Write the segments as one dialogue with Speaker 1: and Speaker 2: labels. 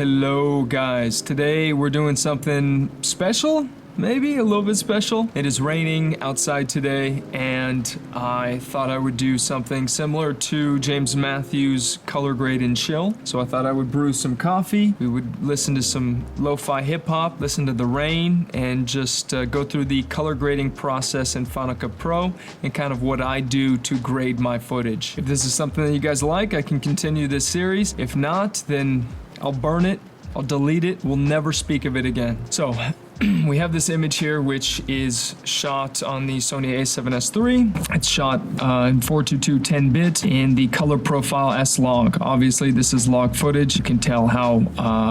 Speaker 1: Hello guys. Today we're doing something special, maybe a little bit special. It is raining outside today and I thought I would do something similar to James Matthews' Color Grade and Chill. So I thought I would brew some coffee, we would listen to some lo-fi hip-hop, listen to the rain, and just go through the color grading process in Final Cut Pro and kind of what I do to grade my footage. If this is something that you guys like, I can continue this series. If not, then I'll burn it, I'll delete it, we'll never speak of it again. So we have this image here which is shot on the Sony a7S III. It's shot in 422 10-bit in the color profile S-Log. Obviously this is log footage. You can tell how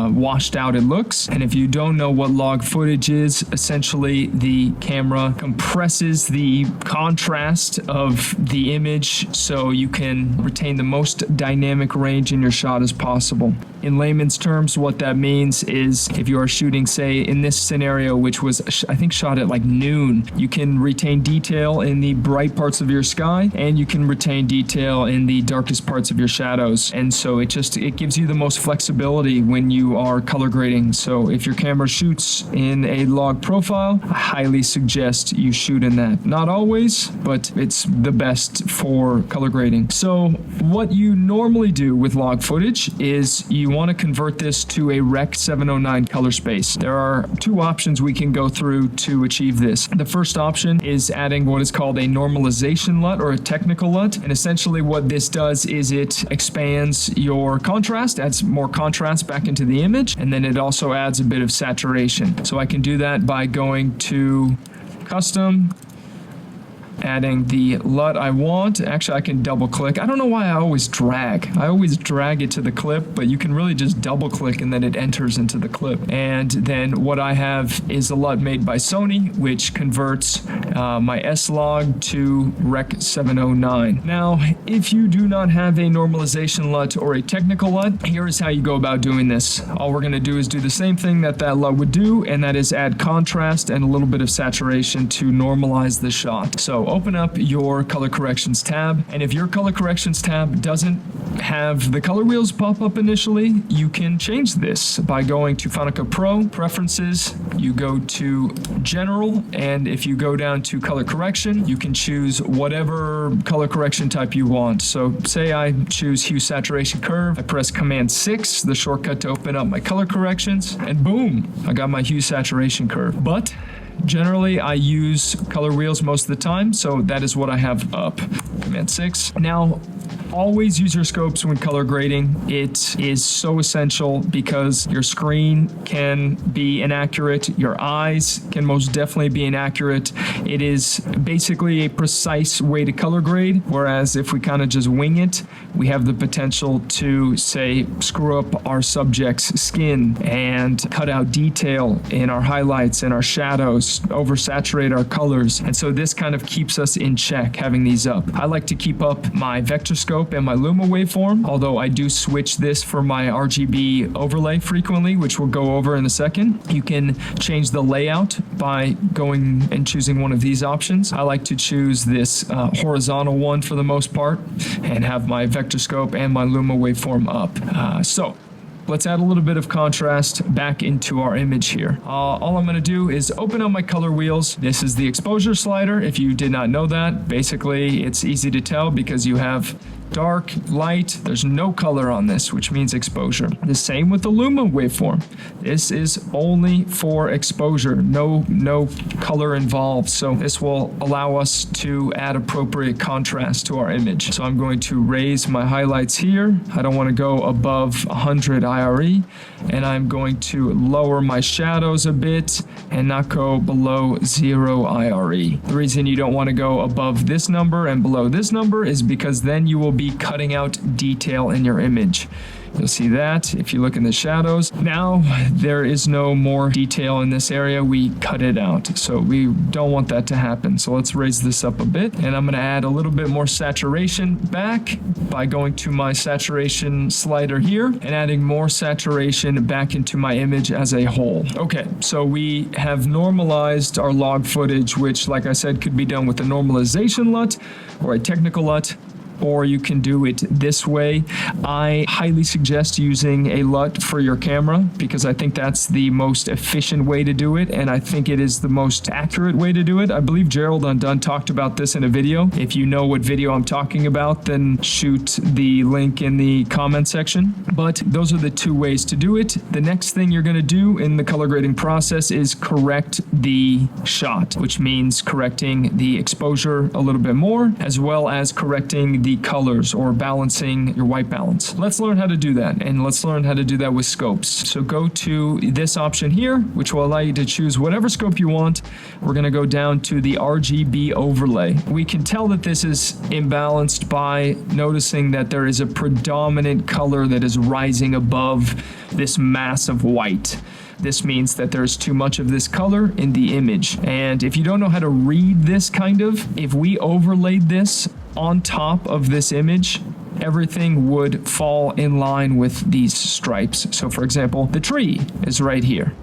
Speaker 1: washed out it looks. And if you don't know what log footage is, essentially the camera compresses the contrast of the image so you can retain the most dynamic range in your shot as possible. In layman's terms, what that means is if you are shooting, say, in this scenario, which was, I think, shot at like noon, you can retain detail in the bright parts of your sky and you can retain detail in the darkest parts of your shadows. And so it gives you the most flexibility when you are color grading. So if your camera shoots in a log profile, I highly suggest you shoot in that. Not always, but it's the best for color grading. So what you normally do with log footage is you want to convert this to a Rec 709 color space. There are two options we can go through to achieve this. The first option is adding what is called a normalization LUT or a technical LUT. And essentially what this does is it expands your contrast, adds more contrast back into the image, and then it also adds a bit of saturation. So I can do that by going to custom, adding the LUT I want. Actually, I can double click. I don't know why I always drag. I always drag it to the clip, but you can really just double click and then it enters into the clip. And then what I have is a LUT made by Sony, which converts my S-Log to Rec 709. Now, if you do not have a normalization LUT or a technical LUT, here is how you go about doing this. All we're going to do is do the same thing that LUT would do, and that is add contrast and a little bit of saturation to normalize the shot. So open up your color corrections tab, and if your color corrections tab doesn't have the color wheels pop up initially, you can change this by going to Final Cut Pro, Preferences, you go to General, and if you go down to color correction, you can choose whatever color correction type you want. So say I choose hue saturation curve, I press Command 6, the shortcut to open up my color corrections, and boom, I got my hue saturation curve. But generally, I use color wheels most of the time, so that is what I have up. Command 6. Now, always use your scopes when color grading. It is so essential because your screen can be inaccurate, your eyes can most definitely be inaccurate. It is basically a precise way to color grade, whereas if we kind of just wing it, we have the potential to, say, screw up our subject's skin and cut out detail in our highlights and our shadows, oversaturate our colors. And so this kind of keeps us in check having these up. I like to keep up my vector scope and my Luma waveform, although I do switch this for my RGB overlay frequently, which we'll go over in a second. You can change the layout by going and choosing one of these options. I like to choose this horizontal one for the most part and have my vector scope and my Luma waveform up. So let's add a little bit of contrast back into our image here. All I'm going to do is open up my color wheels. This is the exposure slider. If you did not know that, basically it's easy to tell because you have dark, light, there's no color on this, which means exposure. The same with the Luma waveform. This is only for exposure, no color involved. So this will allow us to add appropriate contrast to our image. So I'm going to raise my highlights here. I don't want to go above 100 IRE, and I'm going to lower my shadows a bit and not go below 0 IRE. The reason you don't want to go above this number and below this number is because then you will be cutting out detail in your image. You'll see that if you look in the shadows. Now there is no more detail in this area. We cut it out. So we don't want that to happen. So let's raise this up a bit. And I'm going to add a little bit more saturation back by going to my saturation slider here and adding more saturation back into my image as a whole. Okay, so we have normalized our log footage, which, like I said, could be done with a normalization LUT or a technical LUT, or you can do it this way. I highly suggest using a LUT for your camera because I think that's the most efficient way to do it, and I think it is the most accurate way to do it. I believe Gerald Undone talked about this in a video. If you know what video I'm talking about, then shoot the link in the comment section. But those are the two ways to do it. The next thing you're going to do in the color grading process is correct the shot, which means correcting the exposure a little bit more, as well as correcting the colors or balancing your white balance. Let's learn how to do that, and let's learn how to do that with scopes. So go to this option here, which will allow you to choose whatever scope you want. We're going to go down to the RGB overlay. We can tell that this is imbalanced by noticing that there is a predominant color that is rising above this mass of white. This means that there's too much of this color in the image. And if you don't know how to read this if we overlaid this on top of this image, everything would fall in line with these stripes. So for example, the tree is right here.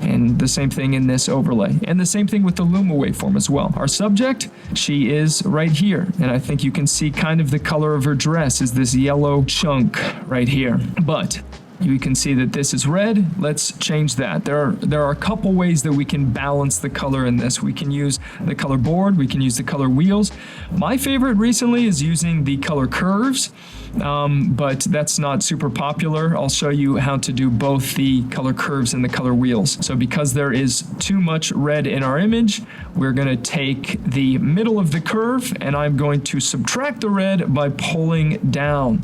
Speaker 1: And the same thing in this overlay. And the same thing with the Luma waveform as well. Our subject, she is right here. And I think you can see kind of the color of her dress is this yellow chunk right here. But you can see that this is red. Let's change that. There are a couple ways that we can balance the color in this. We can use the color board. We can use the color wheels. My favorite recently is using the color curves, but that's not super popular. I'll show you how to do both the color curves and the color wheels. So because there is too much red in our image, we're going to take the middle of the curve, and I'm going to subtract the red by pulling down.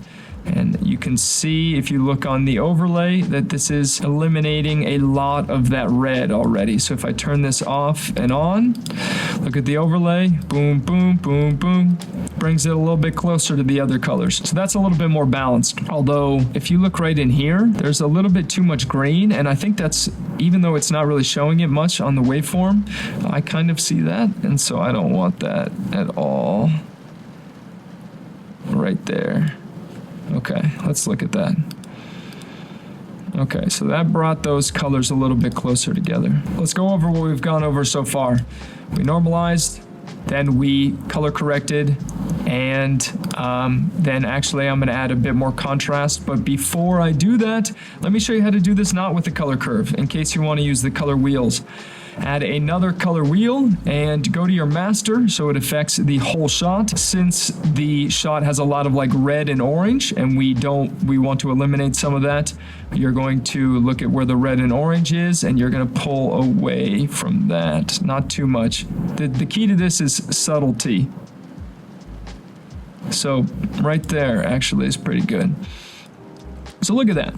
Speaker 1: And you can see, if you look on the overlay, that this is eliminating a lot of that red already. So if I turn this off and on, look at the overlay, boom, boom, boom, boom, brings it a little bit closer to the other colors. So that's a little bit more balanced. Although, if you look right in here, there's a little bit too much green, and I think that's, even though it's not really showing it much on the waveform, I kind of see that, and so I don't want that at all. Right there. Okay, let's look at that. Okay, so that brought those colors a little bit closer together. Let's go over what we've gone over so far. We normalized, then we color corrected, and then actually I'm going to add a bit more contrast. But before I do that, let me show you how to do this not with the color curve, in case you want to use the color wheels. Add another color wheel and go to your master so it affects the whole shot. Since the shot has a lot of like red and orange, and we want to eliminate some of that, you're going to look at where the red and orange is, and you're going to pull away from that. Not too much. The key to this is subtlety. So right there actually is pretty good. So look at that.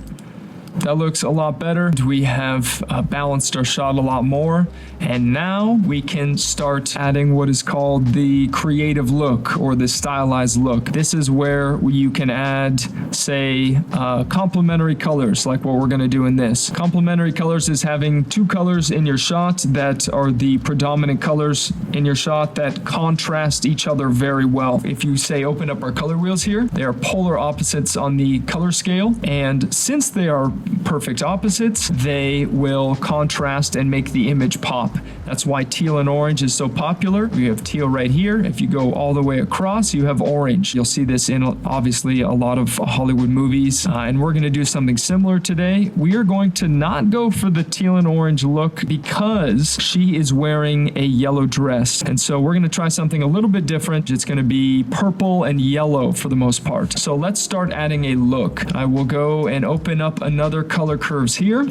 Speaker 1: That looks a lot better. We have balanced our shot a lot more. And now we can start adding what is called the creative look or the stylized look. This is where you can add, say, complementary colors, like what we're going to do in this. Complementary colors is having two colors in your shot that are the predominant colors in your shot that contrast each other very well. If you say open up our color wheels here, they are polar opposites on the color scale. And since they are perfect opposites, they will contrast and make the image pop. That's why teal and orange is so popular. We have teal right here. If you go all the way across, you have orange. You'll see this in obviously a lot of Hollywood movies, and we're going to do something similar today. We are going to not go for the teal and orange look because she is wearing a yellow dress, and so we're going to try something a little bit different. It's going to be purple and yellow for the most part. So let's start adding a look. I will go and open up another color curves here,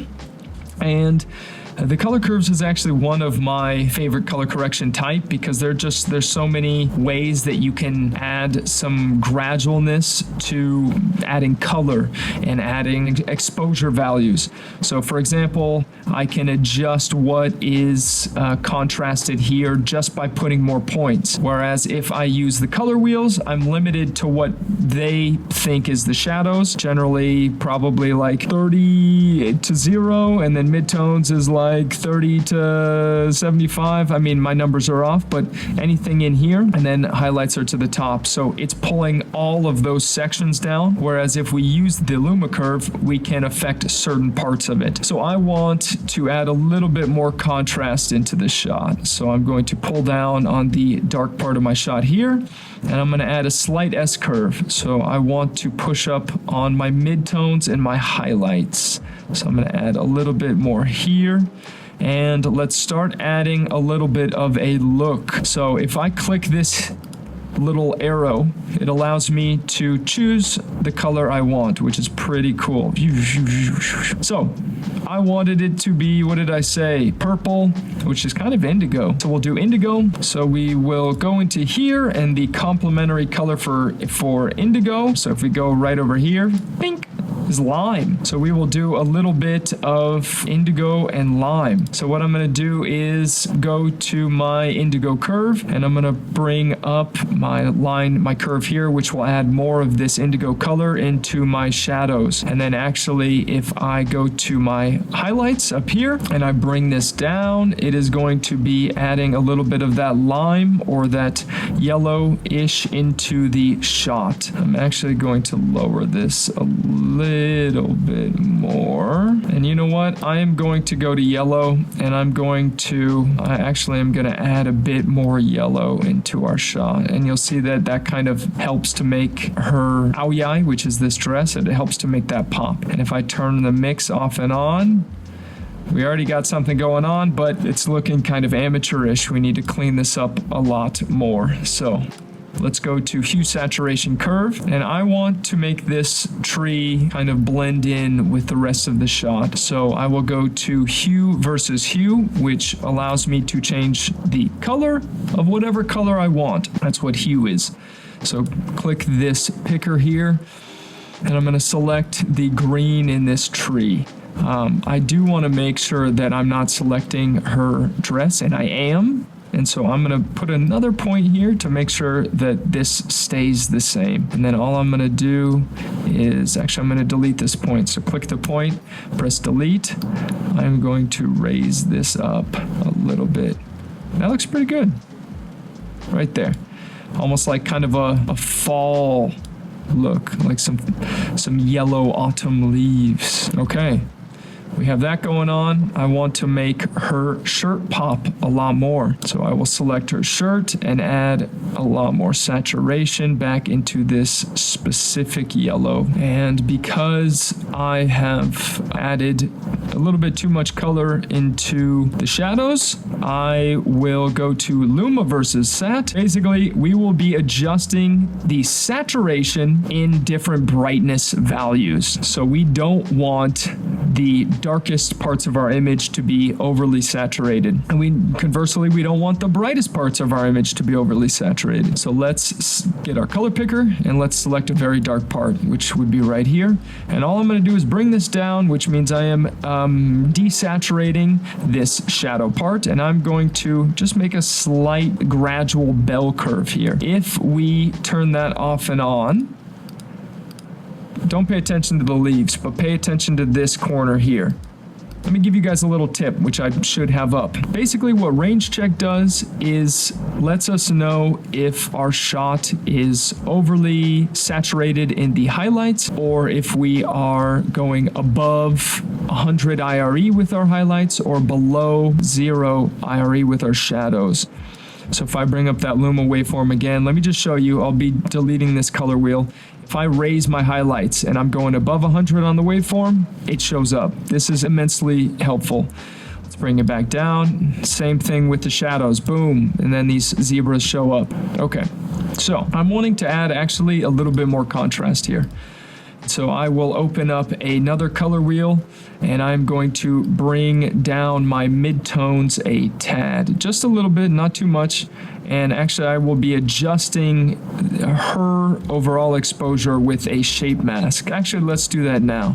Speaker 1: and the color curves is actually one of my favorite color correction type because there's so many ways that you can add some gradualness to adding color and adding exposure values. So for example, I can adjust what is contrasted here just by putting more points. Whereas if I use the color wheels, I'm limited to what they think is the shadows, generally probably like 30 to 0, and then and midtones is like 30 to 75. I mean, my numbers are off, but anything in here, and then highlights are to the top. So it's pulling all of those sections down, whereas if we use the Luma curve, we can affect certain parts of it. So I want to add a little bit more contrast into this shot. So I'm going to pull down on the dark part of my shot here, and I'm going to add a slight S curve. So I want to push up on my midtones and my highlights. So I'm going to add a little bit more here. And let's start adding a little bit of a look. So if I click this little arrow, it allows me to choose the color I want, which is pretty cool. So I wanted it to be, what did I say? Purple, which is kind of indigo. So we'll do indigo. So we will go into here, and the complementary color for indigo. So if we go right over here, pink, is lime. So we will do a little bit of indigo and lime. So what I'm going to do is go to my indigo curve, and I'm going to bring up my curve here, which will add more of this indigo color into my shadows. And then actually, if I go to my highlights up here and I bring this down, it is going to be adding a little bit of that lime or that yellow-ish into the shot. I'm actually going to lower this a little bit more. And you know what? I am going to go to yellow, and I'm going to add a bit more yellow into our shot. And you'll see that kind of helps to make her aoyai, which is this dress, it helps to make that pop. And if I turn the mix off and on, we already got something going on, but it's looking kind of amateurish. We need to clean this up a lot more. So let's go to hue saturation curve, and I want to make this tree kind of blend in with the rest of the shot. So I will go to hue versus hue, which allows me to change the color of whatever color I want. That's what hue is. So click this picker here, and I'm going to select the green in this tree. I do want to make sure that I'm not selecting her dress, and I am. And so I'm going to put another point here to make sure that this stays the same. And then all I'm going to do is, actually I'm going to delete this point. So click the point, press delete. I'm going to raise this up a little bit. That looks pretty good. Right there. Almost like kind of a fall look, like some yellow autumn leaves. Okay. We have that going on. I want to make her shirt pop a lot more. So I will select her shirt and add a lot more saturation back into this specific yellow. And because I have added a little bit too much color into the shadows, I will go to Luma versus Sat. Basically, we will be adjusting the saturation in different brightness values. So we don't want the darkest parts of our image to be overly saturated. And conversely, we don't want the brightest parts of our image to be overly saturated. So let's get our color picker and let's select a very dark part, which would be right here. And all I'm going to do is bring this down, which means I am desaturating this shadow part, and I'm going to just make a slight gradual bell curve here. If we turn that off and on, don't pay attention to the leaves, but pay attention to this corner here. Let me give you guys a little tip, which I should have up. Basically, what range check does is lets us know if our shot is overly saturated in the highlights, or if we are going above 100 IRE with our highlights or below 0 IRE with our shadows. So if I bring up that Luma waveform again, let me just show you. I'll be deleting this color wheel. If I raise my highlights and I'm going above 100 on the waveform, it shows up. This is immensely helpful. Let's bring it back down. Same thing with the shadows. Boom. And then these zebras show up. Okay. So I'm wanting to add actually a little bit more contrast here. So I will open up another color wheel, and I'm going to bring down my midtones a tad, just a little bit, not too much. And actually I will be adjusting her overall exposure with a shape mask. Actually, let's do that now.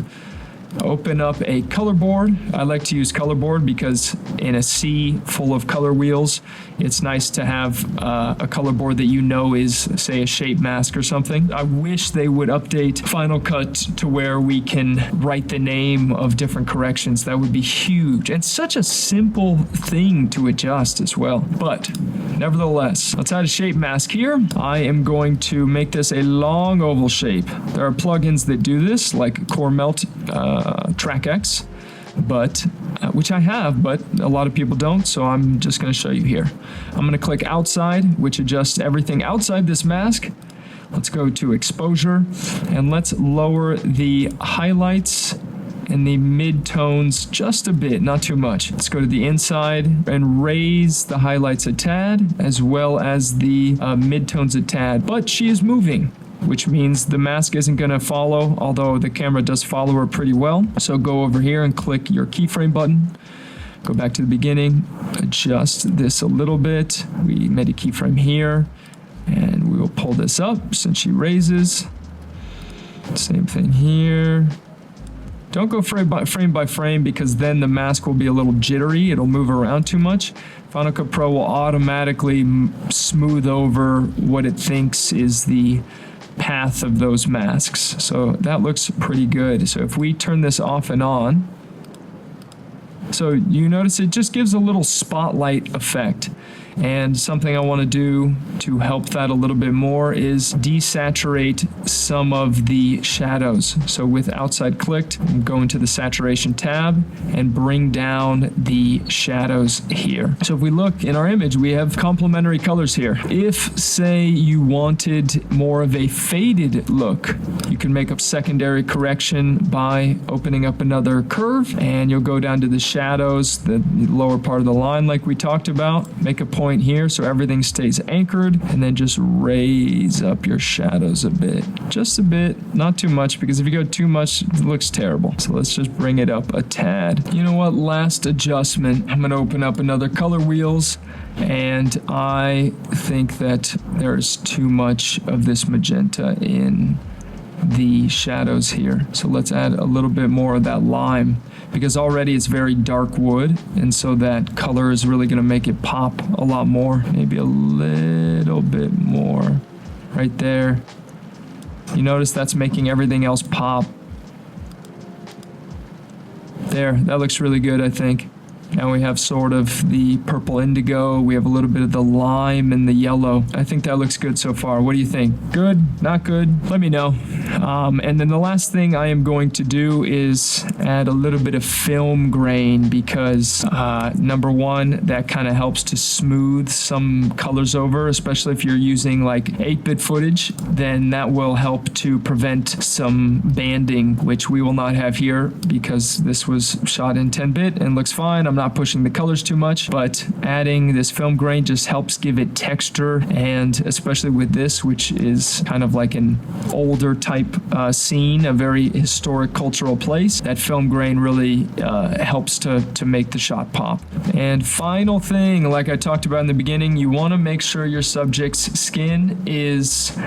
Speaker 1: Open up a color board. I like to use color board because in a sea full of color wheels, it's nice to have a color board that you know is, say, a shape mask or something. I wish they would update Final Cut to where we can write the name of different corrections. That would be huge and such a simple thing to adjust as well. But nevertheless, let's add a shape mask here. I am going to make this a long oval shape. There are plugins that do this, like Core Melt Track X, which I have, but a lot of people don't, so I'm just going to show you here. I'm going to click outside, which adjusts everything outside this mask. Let's go to exposure, and let's lower the highlights and the mid-tones just a bit, not too much. Let's go to the inside and raise the highlights a tad, as well as the mid-tones a tad. But she is moving, which means the mask isn't going to follow, although the camera does follow her pretty well. So go over here and click your keyframe button. Go back to the beginning, adjust this a little bit. We made a keyframe here, and we will pull this up since she raises. Same thing here. Don't go frame by frame because then the mask will be a little jittery. It'll move around too much. Final Cut Pro will automatically smooth over what it thinks is the path of those masks. So that looks pretty good. So if we turn this off and on, so you notice it just gives a little spotlight effect. And something I want to do to help that a little bit more is desaturate some of the shadows. So with outside clicked, I'm going to the saturation tab and bring down the shadows here. So if we look in our image, we have complementary colors here. If, say, you wanted more of a faded look, you can make a secondary correction by opening up another curve, and you'll go down to the shadows, the lower part of the line like we talked about, make a point here so everything stays anchored, and then just raise up your shadows a bit. Just a bit, not too much, because if you go too much, it looks terrible. So let's just bring it up a tad. You know what? Last adjustment. I'm going to open up another color wheels, and I think that there's too much of this magenta in the shadows here. So let's add a little bit more of that lime, because already it's very dark wood, and so that color is really going to make it pop a lot more. Maybe a little bit more right there. You notice that's making everything else pop. There, that looks really good, I think. Now we have sort of the purple indigo. We have a little bit of the lime and the yellow. I think that looks good so far. What do you think? Good? Not good? Let me know. And then the last thing I am going to do is add a little bit of film grain because, number one, that kind of helps to smooth some colors over, especially if you're using like 8-bit footage, then that will help to prevent some banding, which we will not have here because this was shot in 10-bit and looks fine. I'm not pushing the colors too much, but adding this film grain just helps give it texture, and especially with this, which is kind of like an older type scene, a very historic cultural place, that film grain really helps to make the shot pop. And final thing, like I talked about in the beginning, you want to make sure your subject's skin is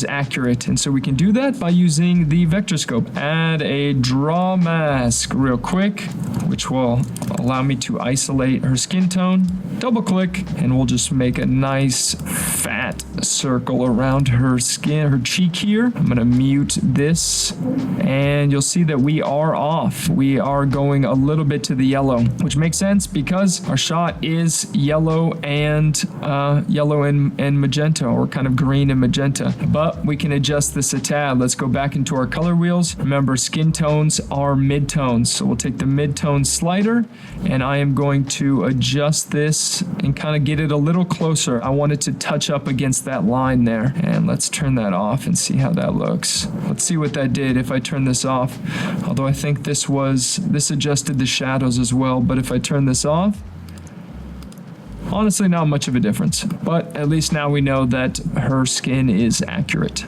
Speaker 1: accurate, and so we can do that by using the vector scope. Add a draw mask real quick, which will allow me to isolate her skin tone. Double click, and we'll just make a nice fat circle around her skin, her cheek here. I'm gonna mute this, and you'll see that we are off. We are going a little bit to the yellow, which makes sense because our shot is yellow and magenta, or kind of green and magenta. But we can adjust this a tad. Let's go back into our color wheels. Remember, skin tones are midtones, so we'll take the midtone slider, and I am going to adjust this and kind of get it a little closer. I want it to touch up against that line there, and let's turn that off and see how that looks. Let's see what that did if I turn this off, although I think this adjusted the shadows as well, but if I turn this off, Honestly, not much of a difference, but at least now we know that her skin is accurate.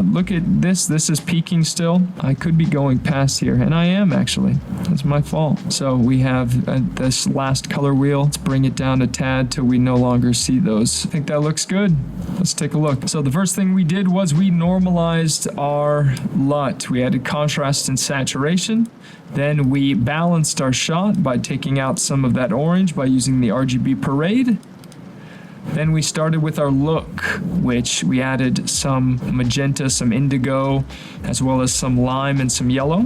Speaker 1: Look at this. This is peaking still. I could be going past here, and I am actually. That's my fault. So we have this last color wheel. Let's bring it down a tad till we no longer see those. I think that looks good. Let's take a look. So the first thing we did was we normalized our LUT. We added contrast and saturation. Then we balanced our shot by taking out some of that orange by using the RGB parade. Then we started with our look, which we added some magenta, some indigo, as well as some lime and some yellow.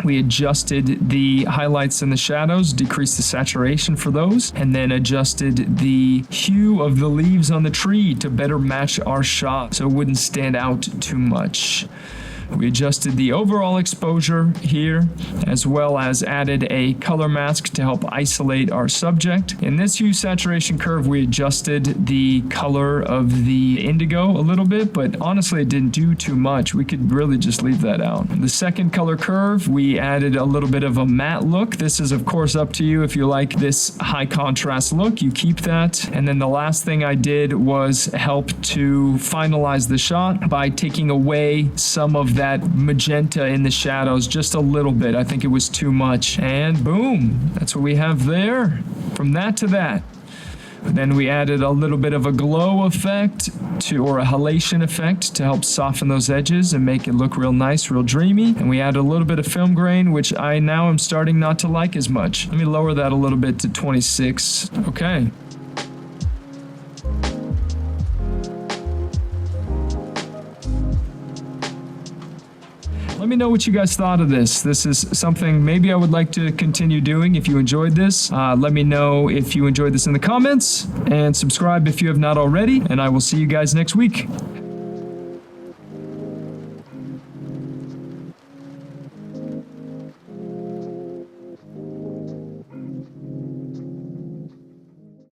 Speaker 1: We adjusted the highlights and the shadows, decreased the saturation for those, and then adjusted the hue of the leaves on the tree to better match our shot so it wouldn't stand out too much. We adjusted the overall exposure here, as well as added a color mask to help isolate our subject. In this hue saturation curve, we adjusted the color of the indigo a little bit, but honestly, it didn't do too much. We could really just leave that out. The second color curve, we added a little bit of a matte look. This is, of course, up to you. If you like this high contrast look, you keep that. And then the last thing I did was help to finalize the shot by taking away some of that magenta in the shadows just a little bit. I think it was too much. And boom, that's what we have there. From that to that. Then we added a little bit of a glow effect or a halation effect to help soften those edges and make it look real nice, real dreamy. And we added a little bit of film grain, which I now am starting not to like as much. Let me lower that a little bit to 26. Okay. Let me know what you guys thought of this. This is something maybe I would like to continue doing if you enjoyed this. Let me know if you enjoyed this in the comments, and subscribe if you have not already, and I will see you guys next week.